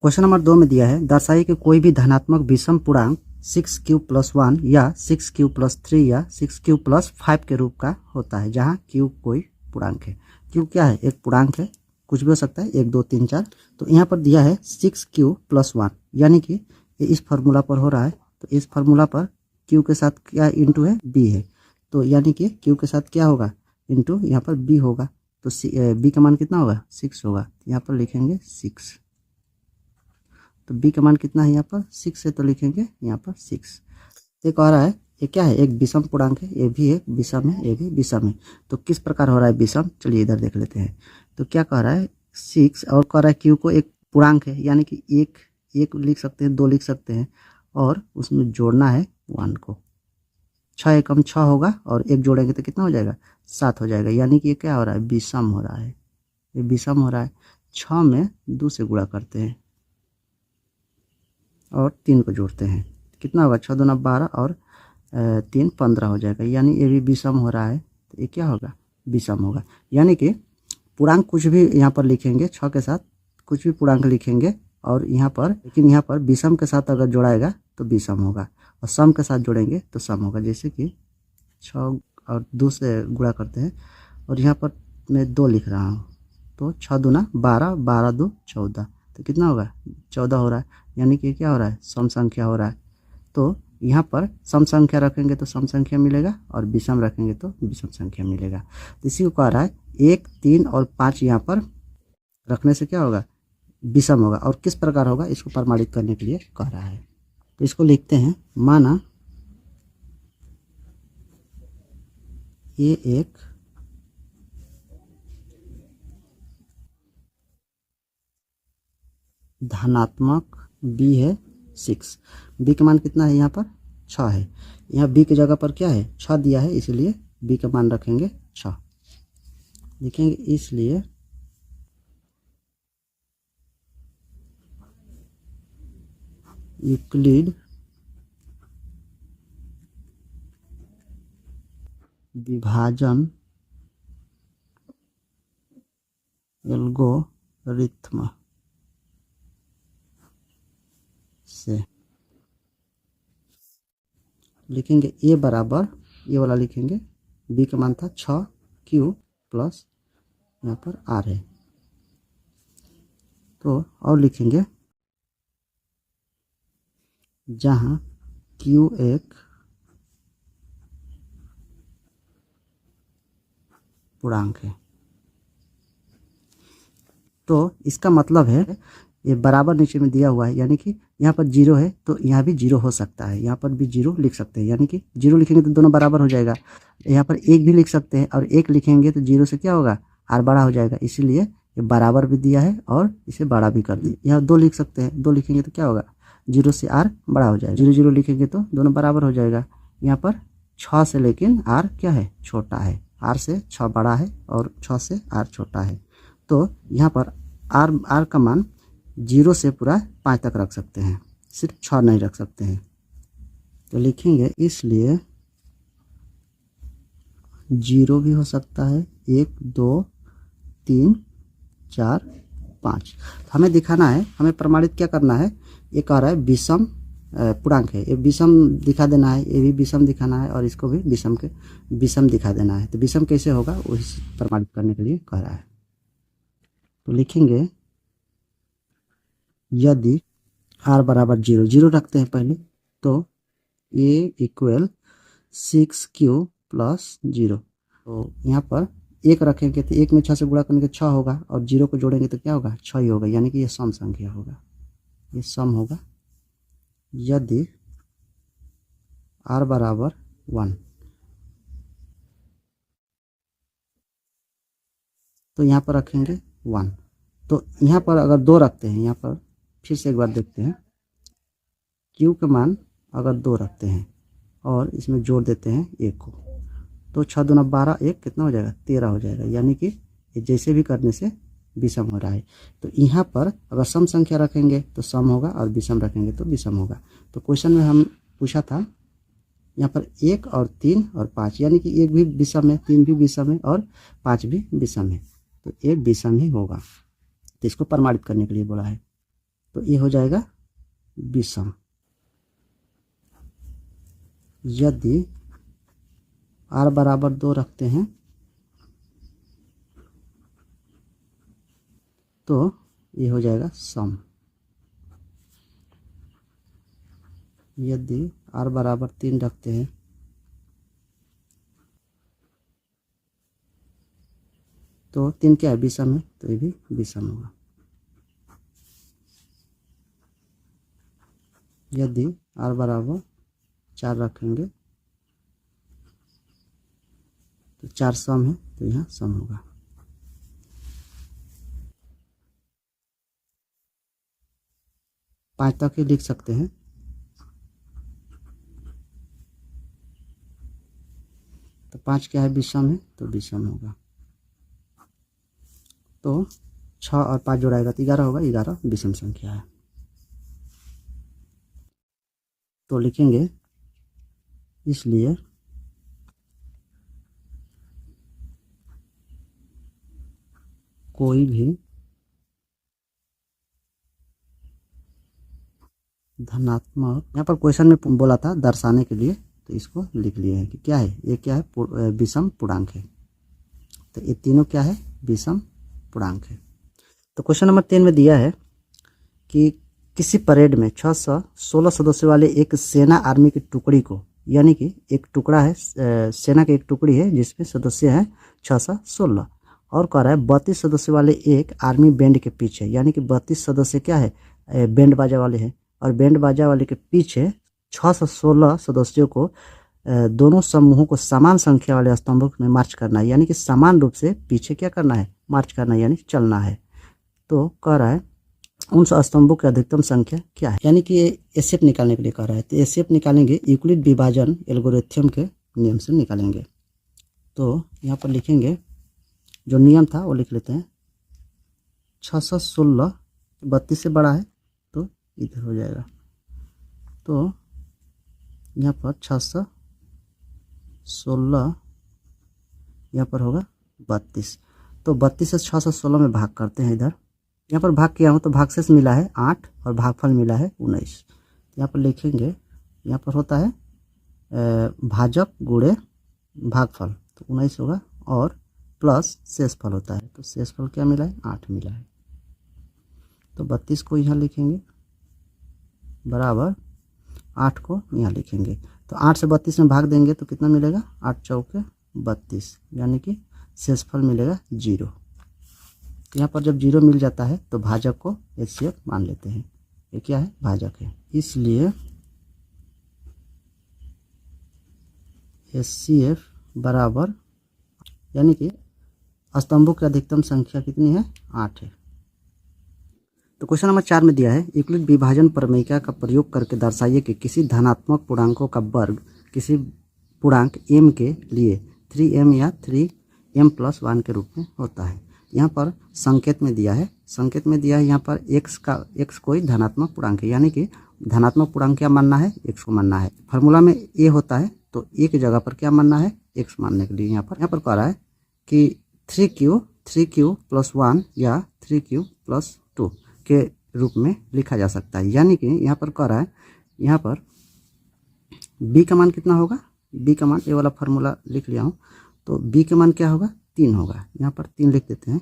Question number 2 में दिया है दर्शाइए कि कोई भी धनात्मक विषम पूर्णांक 6q+1 या 6q+3 या 6q+5 के रूप का होता है जहां q कोई पूर्णांक है। q क्या है? एक पूर्णांक है, कुछ भी हो सकता है, 1 2 3 4। तो यहाँ पर दिया है 6q+1 यानी कि ये इस फार्मूला पर हो रहा है। तो इस फार्मूला पर q के साथ क्या इंटू है? b है। तो यानी कि q के साथ क्या होगा? इंटू यहाँ पर b होगा। तो b का मान कितना होगा? 6 होगा। यहाँ पर लिखेंगे 6। तो b का मान कितना है? यहाँ पर 6 है, तो लिखेंगे यहाँ पर 6। एक और है, ये क्या है? एक विषम पूर्णांक है, ये भी एक विषम है, ये भी विषम है। तो किस प्रकार हो रहा है विषम? चलिए इधर देख लेते हैं। तो क्या कह रहा है? 6 और कह रहा है q को एक पूर्णांक है यानी कि एक लिख सकते हैं, 2 लिख सकते हैं और उसमें जोड़ना है 1 को। 6 एकम 6 होगा और 1 जोड़ेंगे तो कितना हो जाएगा? 7 हो जाएगा। यानी कि ये क्या हो रहा है? विषम हो रहा है। ये विषम हो रहा है। 6 में 2 से गुणा करते हैं और 3 को जोड़ते हैं, कितना होगा? 6 दूना 12 और 3 15 हो जाएगा। यानी ये भी विषम हो रहा है। तो ये क्या होगा? विषम होगा। यानी कि पूर्णांक कुछ भी यहाँ पर लिखेंगे, 6 के साथ कुछ भी पूर्णांक लिखेंगे और यहाँ पर, लेकिन यहाँ पर विषम के साथ अगर जोड़ाएगा तो विषम होगा और सम के साथ जोड़ेंगे तो सम होगा। जैसे कि 6 और 2 से गुणा करते हैं और यहाँ पर मैं 2 लिख रहा हूँ। तो 6 दूना 12, 12 2 14, तो कितना होगा? 14 हो रहा है। यानी कि क्या हो रहा है? सम संख्या हो रहा है। तो यहाँ पर सम संख्या रखेंगे तो सम संख्या मिलेगा और विषम रखेंगे तो विषम संख्या मिलेगा। तो इसी को कह रहा है 1 3 और 5 यहाँ पर रखने से क्या होगा? विषम होगा। और किस प्रकार होगा इसको प्रमाणित करने के लिए कह रहा है। तो इसको लिखते हैं, माना ये एक धनात्मक b है 6। b का मान कितना है? यहाँ पर 6 है। यहाँ b की जगह पर क्या है? 6 दिया है, इसलिए b का मान रखेंगे 6। लिखेंगे इसलिए यूक्लिड विभाजन एल्गोरिथ्म से लिखेंगे a बराबर, ये वाला लिखेंगे, b का मान था 6q प्लस यहाँ पर r है। तो और लिखेंगे जहाँ q एक पूर्णांक है। तो इसका मतलब है ये बराबर नीचे में दिया हुआ है, यानी कि यहाँ पर 0 है तो यहाँ भी 0 हो सकता है, यहाँ पर भी 0 लिख सकते हैं। यानी कि 0 लिखेंगे तो दोनों बराबर हो जाएगा। यहाँ पर 1 भी लिख सकते हैं और 1 लिखेंगे तो 0 से क्या होगा? r बड़ा हो जाएगा। इसीलिए ये बराबर भी दिया है और इसे बड़ा भी कर दिया। यहाँ 2 लिख सकते हैं, 2 लिखेंगे तो क्या होगा? 0 से r बड़ा हो जाएगा। 0 0 लिखेंगे तो दोनों बराबर हो जाएगा। यहाँ पर 6 से लेकिन r क्या है? छोटा है। r से 6 बड़ा है और 6 से r छोटा है। तो यहाँ पर r का मान 0 से पूरा 5 तक रख सकते हैं, सिर्फ 6 नहीं रख सकते हैं। तो लिखेंगे इसलिए 0 भी हो सकता है, 1 2 3 4 5। हमें दिखाना है, हमें प्रमाणित क्या करना है? ये कह रहा है विषम पूर्णांक है, ये विषम दिखा देना है, ये भी विषम दिखाना है और इसको भी विषम दिखा देना है। तो विषम कैसे होगा वो प्रमाणित करने के लिए कह रहा है। तो लिखेंगे यदि r बराबर 0 0 रखते हैं पहले, तो a इक्वल 6q प्लस 0। तो यहाँ पर 1 रखेंगे तो 1 में 6 से गुणा करेंगे 6 होगा और 0 को जोड़ेंगे तो क्या होगा? 6 ही होगा। यानी कि ये सम संख्या होगा, ये सम होगा यदि r बराबर 1। तो यहाँ पर रखेंगे 1। तो यहाँ पर अगर 2 रखते हैं, यहाँ पर फिर से एक बार देखते हैं, q का मान अगर 2 रखते हैं और इसमें जोड़ देते हैं 1 को, तो 6 दूना 12, 1 कितना हो जाएगा? 13 हो जाएगा। यानी कि ये जैसे भी करने से विषम हो रहा है। तो यहाँ पर अगर सम संख्या रखेंगे तो सम होगा और विषम रखेंगे तो विषम होगा। तो क्वेश्चन में हम पूछा था यहाँ पर 1 और 3 और 5, यानी कि 1 भी विषम है, 3 भी विषम है और 5 भी विषम है। तो ये विषम ही होगा। तो इसको प्रमाणित करने के लिए बोला है। तो ये हो जाएगा विषम। यदि r बराबर 2 रखते हैं तो ये हो जाएगा सम। यदि r बराबर 3 रखते हैं तो 3 क्या है, विषम है, तो ये भी विषम होगा। यदि r बराबर 4 रखेंगे तो 4 सम है, तो यहाँ सम होगा। पाँच तक ही लिख सकते हैं। तो 5 क्या है, विषम है, तो विषम होगा। तो 6 और 5 जोड़ाएगा तो 11 होगा। 11 विषम संख्या है। तो लिखेंगे इसलिए कोई भी धनात्मक, यहाँ पर क्वेश्चन में बोला था दर्शाने के लिए, तो इसको लिख लिए हैं कि क्या है, ये क्या है, विषम पूर्णांक है। तो ये तीनों क्या है, विषम पूर्णांक है। तो क्वेश्चन नंबर 3 में दिया है कि किसी परेड में 616 सदस्यों वाले एक सेना आर्मी की टुकड़ी को, यानी कि एक टुकड़ा है, सेना की एक टुकड़ी है जिसमें सदस्य हैं 616, और कह रहा है 32 सदस्यों वाले एक आर्मी बैंड के पीछे, यानी कि 32 सदस्य क्या है, बैंड बाजा वाले हैं, और बैंड बाजा वाले के पीछे 616 सदस्यों को दोनों समूहों को समान संख्या वाले स्तंभों में मार्च करना है, यानी कि समान रूप से पीछे क्या करना है, मार्च करना है, यानी चलना है। तो कह रहा है उन स्तंभों की अधिकतम संख्या क्या है, यानी कि ये एसेप निकालने के लिए कह रहा है। तो एसेप निकालेंगे यूक्लिड विभाजन एल्गोरिथम के नियम से निकालेंगे। तो यहाँ पर लिखेंगे, जो नियम था वो लिख लेते हैं। 616 32 से बड़ा है तो इधर हो जाएगा। तो यहाँ पर 616 यहाँ पर होगा 32। तो 32 से 616 में भाग करते हैं। इधर यहाँ पर भाग किया हूँ तो भागशेष मिला है 8 और भागफल मिला है 19। यहाँ पर लिखेंगे, यहाँ पर होता है भाजक गुणे भागफल, तो 19 होगा, और प्लस शेषफल होता है। तो शेषफल क्या मिला है, 8 मिला है। तो 32 को यहाँ लिखेंगे बराबर 8 को यहाँ लिखेंगे। तो 8 से 32 में भाग देंगे तो कितना मिलेगा, 8 चौके 32, यानी कि शेषफल मिलेगा 0। यहाँ पर जब 0 मिल जाता है तो भाजक को एचसीएफ मान लेते हैं। ये क्या है, भाजक है। इसलिए एचसीएफ बराबर, यानी कि स्तंभों की अधिकतम संख्या कितनी है, 8 है। तो क्वेश्चन नंबर 4 में दिया है यूक्लिड विभाजन प्रमेय का प्रयोग करके दर्शाइए कि किसी धनात्मक पूर्णांकों का वर्ग किसी पूर्णांक m के लिए 3m या 3m+1 के रूप में होता है। यहाँ पर संकेत में दिया है, यहाँ पर x कोई धनात्मक पूर्णांक है, यानी कि धनात्मक पूर्णांक क्या मानना है, x को मानना है। फार्मूला में a होता है तो a की जगह पर क्या मानना है, x मानने के लिए यहाँ पर कह रहा है कि 3q+1 या 3q+2 के रूप में लिखा जा सकता है। यानी कि यहाँ पर कह रहा है, यहाँ पर b का मान कितना होगा, b का मान, ये वाला फार्मूला लिख लिया हूँ, तो b का मान क्या होगा, 3 होगा। यहाँ पर 3 लिख देते हैं।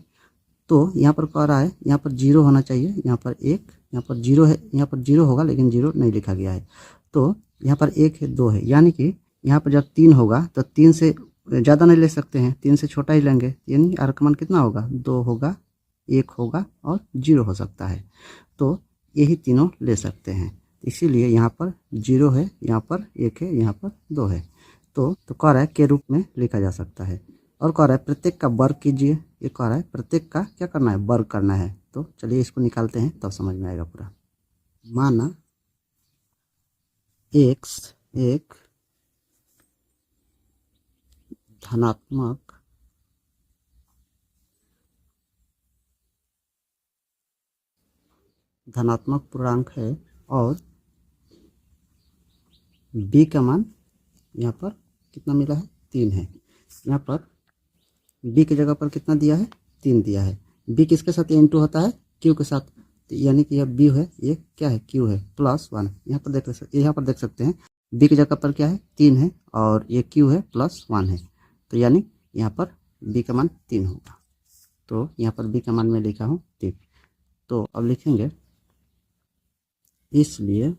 तो यहाँ पर कह रहा है, यहाँ पर 0 होना चाहिए, यहाँ पर 1, यहाँ पर 0 है, यहाँ पर 0 होगा लेकिन 0 नहीं लिखा गया है। तो यहाँ पर 1 है, 2 है, यानी कि यहाँ पर जब 3 होगा तो 3 से ज़्यादा नहीं ले सकते हैं, 3 से छोटा ही लेंगे, यानी r का मान कितना होगा, 2 होगा, 1 होगा और 0 हो सकता है। तो यही तीनों ले सकते हैं, इसीलिए यहाँ पर 0 है, यहाँ पर 1 है, यहाँ पर 2 है। तो कह रहा है के रूप में लिखा जा सकता है। और कह रहा है प्रत्येक का वर्ग कीजिए, ये कह रहा है प्रत्येक का क्या करना है, वर्ग करना है। तो चलिए इसको निकालते हैं, तब समझ में आएगा पूरा। माना x एक धनात्मक पूर्णांक है और b का मान यहाँ पर कितना मिला है, 3 है। यहाँ पर b की जगह पर कितना दिया है, 3 दिया है। b किसके साथ इंटू होता है, q के साथ, तो यानी कि यह बी है, ये क्या है क्यू है +1। यहाँ पर देख सकते हैं बी की जगह पर क्या है 3 है और ये क्यू है +1 है, तो यानी यहाँ पर बी का मान 3 होगा। तो यहाँ पर बी का मान मैं लिखा हूँ 3। तो अब लिखेंगे इसलिए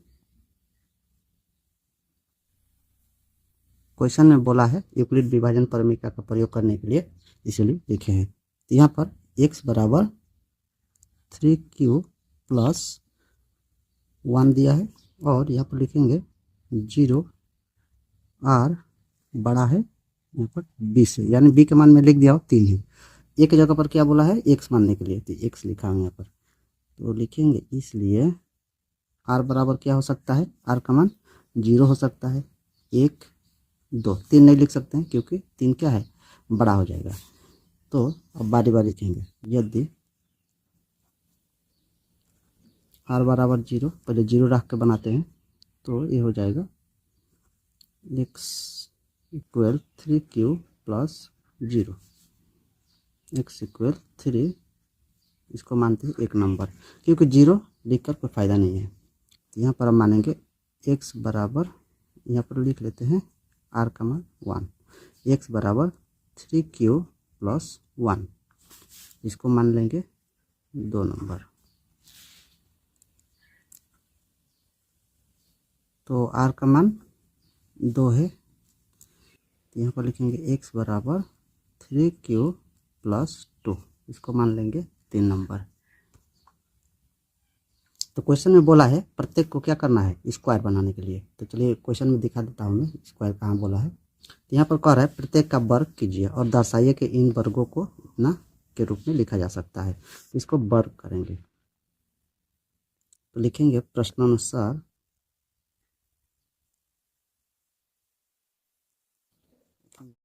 क्वेश्चन में बोला है यूक्लिड विभाजन परमिका का प्रयोग करने के लिए, इसलिए लिखे हैं। तो यहाँ पर x बराबर 3q + 1 दिया है और यहाँ पर लिखेंगे 0 r बड़ा है यहाँ पर b से, यानी b के मान में लिख दिया हो 3 है। a की जगह पर क्या बोला है x मानने के लिए, तो x लिखा है यहाँ पर। तो लिखेंगे इसलिए r बराबर क्या हो सकता है, r का मान 0 हो सकता है, 1 2 3 नहीं लिख सकते हैं क्योंकि 3 क्या है बड़ा हो जाएगा। तो अब बारी बारी लिखेंगे, यदि r बराबर 0, पहले 0 रख के बनाते हैं, तो ये हो जाएगा x = 3q + 0, x = 3, इसको मानते हैं 1 नंबर, क्योंकि 0 लिखकर कोई फ़ायदा नहीं है। तो यहाँ पर हम मानेंगे x बराबर, यहाँ पर लिख लेते हैं r का मान 1, x बराबर 3q + 1, इसको मान लेंगे 2 नंबर। तो r का मान 2 है, तो यहाँ पर लिखेंगे x बराबर 3q + 2, इसको मान लेंगे 3 नंबर। तो क्वेश्चन में बोला है प्रत्येक को क्या करना है स्क्वायर बनाने के लिए। तो चलिए क्वेश्चन में दिखा देता हूँ मैं स्क्वायर कहाँ बोला है। तो यहाँ पर कह रहा है प्रत्येक का वर्ग कीजिए और दर्शाइए कि इन वर्गों को इतना के रूप में लिखा जा सकता है। तो इसको वर्ग करेंगे, तो लिखेंगे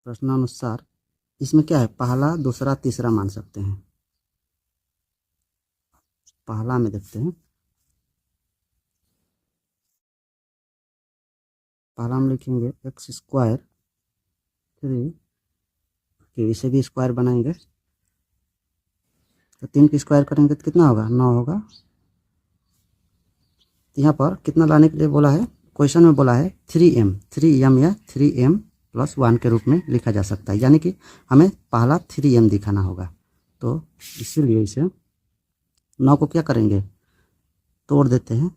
प्रश्नानुसार इसमें क्या है पहला दूसरा तीसरा मान सकते हैं। पहला में देखते हैं, पहला हम लिखेंगे x², 3, इसे भी स्क्वायर बनाएंगे, तो 3 की स्क्वायर करेंगे तो कितना होगा 9 होगा। तो यहाँ पर कितना लाने के लिए बोला है, क्वेश्चन में बोला है 3m या 3m + 1 के रूप में लिखा जा सकता है, यानी कि हमें पहला 3m दिखाना होगा। तो इसीलिए इसे 9 को क्या करेंगे तोड़ देते हैं,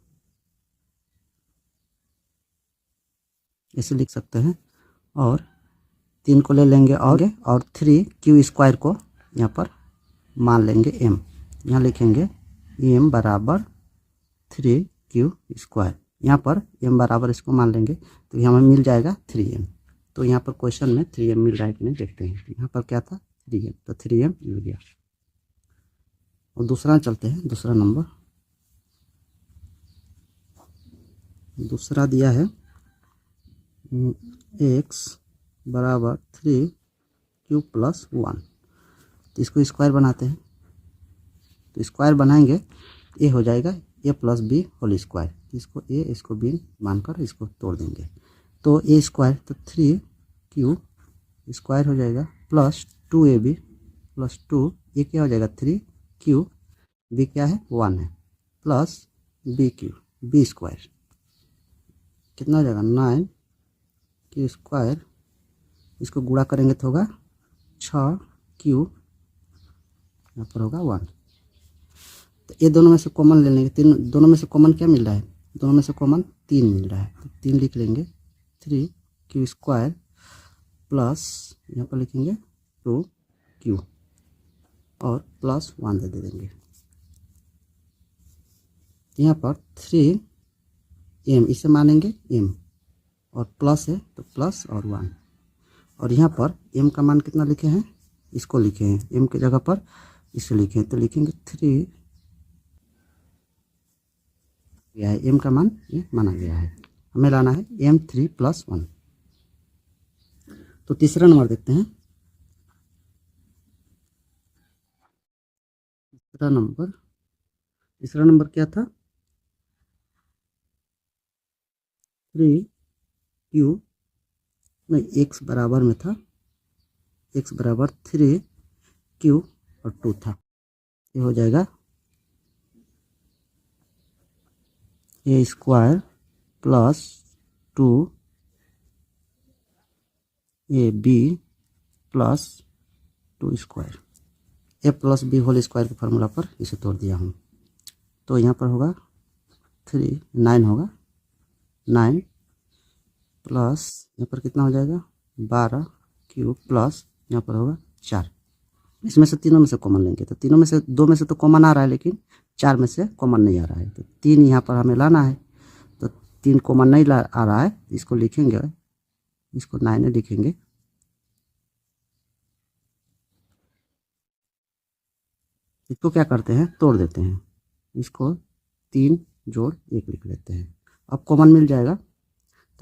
ऐसे लिख सकते हैं, और 3 को ले लेंगे और 3q² को यहाँ पर मान लेंगे m, यहाँ लिखेंगे m बराबर 3q², यहाँ पर m बराबर इसको मान लेंगे तो यहाँ हमें मिल जाएगा 3m। तो यहाँ पर क्वेश्चन में 3m मिल रहा है कि नहीं देखते हैं। यहाँ पर क्या था 3m, तो 3m मिल गया। और दूसरा चलते हैं, दूसरा नंबर, दूसरा दिया है x बराबर 3q + 1, तो इसको स्क्वायर बनाते हैं। तो स्क्वायर बनाएंगे ये हो जाएगा a + b होल स्क्वायर, इसको a इसको b मानकर इसको तोड़ देंगे। तो a² तो 3q² हो जाएगा + 2ab + 2, ये क्या हो जाएगा 3q, b क्या है 1 है, + b² कितना हो जाएगा 9q², इसको गुणा करेंगे तो होगा 6q, यहाँ पर होगा 1। तो ये दोनों में से कॉमन ले लेंगे, दोनों में से कॉमन क्या मिल रहा है, दोनों में से कॉमन 3 मिल रहा है, तो 3 लिख लेंगे 3q² प्लस यहाँ पर लिखेंगे 2q और +1 दे देंगे। यहाँ पर 3m इसे मानेंगे m और प्लस है तो प्लस और 1, और यहाँ पर m का मान कितना लिखे हैं इसको लिखे हैं, m की जगह पर इसे लिखे हैं, तो लिखेंगे 3 गया है, m का मान ये माना गया है, हमें लाना है m3 + 1। तो तीसरा नंबर देखते हैं, तीसरा नंबर क्या था 3q नहीं x बराबर में था, x बराबर 3q और 2 था, ये हो जाएगा a square plus 2ab plus 2 square, a plus b whole square के फार्मूला पर इसे तोड़ दिया हूँ। तो यहाँ पर होगा 9 होगा, 9 प्लस यहाँ पर कितना हो जाएगा 12 क्यूब प्लस यहाँ पर होगा 4। इसमें से तीनों में से कॉमन लेंगे तो तीनों में से 2 में से तो कॉमन आ रहा है, लेकिन 4 में से कॉमन नहीं आ रहा है, तो 3 यहाँ पर हमें लाना है। तो 3 कॉमन नहीं आ रहा है, इसको लिखेंगे, इसको 9 लिखेंगे। इसको क्या करते हैं, तोड़ देते हैं, इसको 3 जोड़ 1 लिख लेते हैं। अब कॉमन मिल जाएगा,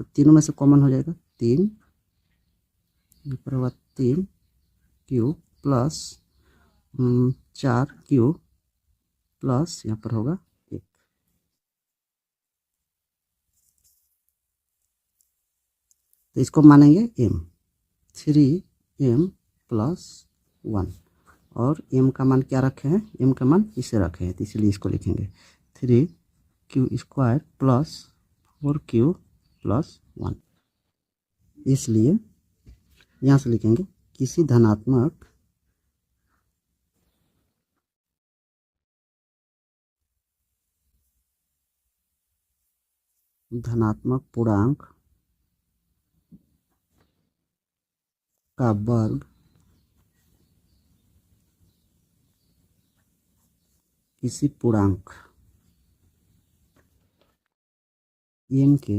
तो तीनों में से कॉमन हो जाएगा 3, यहाँ पर होगा 3 क्यूब प्लस 4 क्यूब प्लस यहाँ पर होगा 1। तो इसको मानेंगे m, 3m प्लस 1, और m का मान क्या रखे हैं, m का मान इसे रखे हैं, तो इसलिए इसको लिखेंगे 3q square plus 4q plus 1। इसलिए यहाँ से लिखेंगे किसी धनात्मक पूर्णांक का वर्ग किसी पूर्णांक m के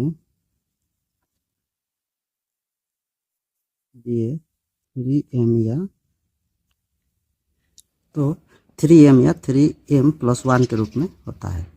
लिए 3m या 3m प्लस 1 के रूप में होता है।